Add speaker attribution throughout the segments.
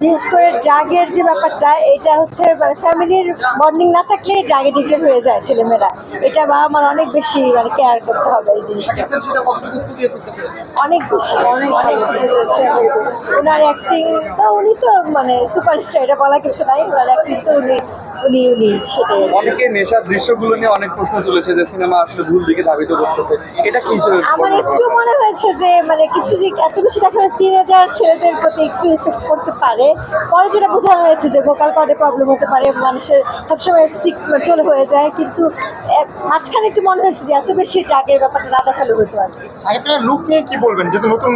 Speaker 1: বিশেষ করে ড্রাগের যে ব্যাপারটা, এটা হচ্ছে মানে ফ্যামিলির বন্ডিং না থাকলে ড্রাগ এডিক্টেড হয়ে যায় ছেলেমেয়েরা। এটা বাবা মার অনেক বেশি মানে কেয়ার করতে হবে এই জিনিসটা। অনেক বেশি অনেক অনেক ফুটে উঠেছে। ওনার অ্যাক্টিং তো উনি তো মানে সুপারস্টার, এটা বলা কিছু নাই। ওনার অ্যাক্টিং তো উনি উনি উনি সেটাই।
Speaker 2: অনেকে নেশার দৃশ্যগুলো নিয়ে অনেক প্রশ্ন তুলেছে যে সিনেমা আসলে ভুল দিকে ধাবিত করতেছে, এটা কি হিসেবে
Speaker 1: আমার একটু মনে হয়েছে যে মানে কিছু যে এত বেশি দেখা যায় টিনেজার ছেলেদের প্রতি একটু এফেক্ট করতে পারে। পরে যেটা বোঝানো হয়েছে যে ভোকাল কর্ডে প্রবলেম হতে পারে, মানুষের সবসময় সিক চলে হয়ে যায়, কিন্তু মাঝখানে একটু মনে হয়েছে যে এত বেশি ড্রাগের ব্যাপারটা না দেখালে হতো আর কি।
Speaker 3: আপনার লুক নিয়ে কি বলবেন, যেহেতু নতুন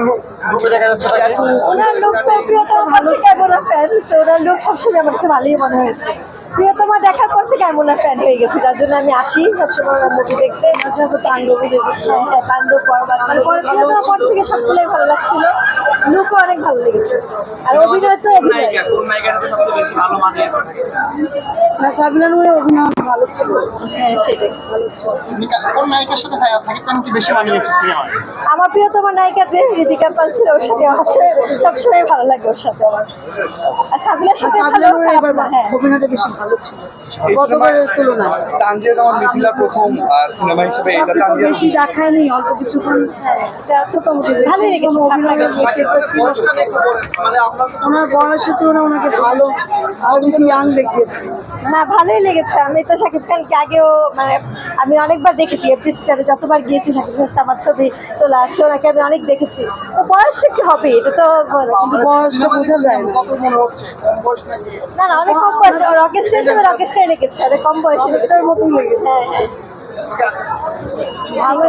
Speaker 3: লুকে দেখা যাচ্ছে তাকে?
Speaker 1: ওনার লুক তো প্রিয়তমা থেকে এমনা ফ্যান, ওনার লুক সবসময় আমার কাছে ভালোই মনে হয়েছে। প্রিয়তমা দেখার পর থেকে এমন ফ্যান হয়ে গেছি, যার জন্য আমি আসি সবসময় ওনার মুভি দেখতে। তাণ্ডবও দেখেছি, হ্যাঁ তাণ্ডব পরবাদ মানে প্রিয়তমা পর থেকে সবগুলোই ভালো লাগছিল, লুকও অনেক ভালো লেগেছে। আর অভিনয় তো অভিনয়। না, সাবিনা নূরের অভিনয় ভালো ছিল। হ্যাঁ সেটাই ভালো ছিল।
Speaker 3: কোন নায়িকার সাথে থাকি খান কি বেশি মানিয়েছে সিনেমা?
Speaker 1: আমার প্রিয়তমা নায়িকা যে ঋতিকা পাল ছিল, ওর সাথে আমার সবসময় ভালো লাগে ওর সাথে আমার। আর সাবিলার সাথে ভালো খারাপ না, হ্যাঁ অভিনয়টা বেশি ভালো ছিল গতবারের তুলনায়।
Speaker 2: তানজিয়া আমার মিথিলার প্রথম সিনেমা হিসেবে এটা
Speaker 1: তো বেশি দেখায়নি, অল্প কিছুক্ষণ। হ্যাঁ এটা তো ভালোই লেগেছে, অভিনয় বেশি ছিল। ওনার বয়সের তুলনায় ওনাকে ভালো আর বেশি ইয়াং দেখিয়েছে। না ভালোই লেগেছে। আমি তো শাকিব খানকে আগেও মানে আমি অনেকবার দেখেছি এফডিসিতে, আমি যতবার গিয়েছি শাকিব খানের সাথে আমার ছবি তোলা আছে, ওনাকে আমি অনেক দেখেছি। তো বয়স তো একটু হবে, এটা তো বয়সটা বোঝা যায় না। না না অনেক কম বয়স, রকেস্টার হিসেবে রকেস্টার লেগেছে, অনেক কম বয়সের মতোই লেগেছে। হ্যাঁ হ্যাঁ ভালো।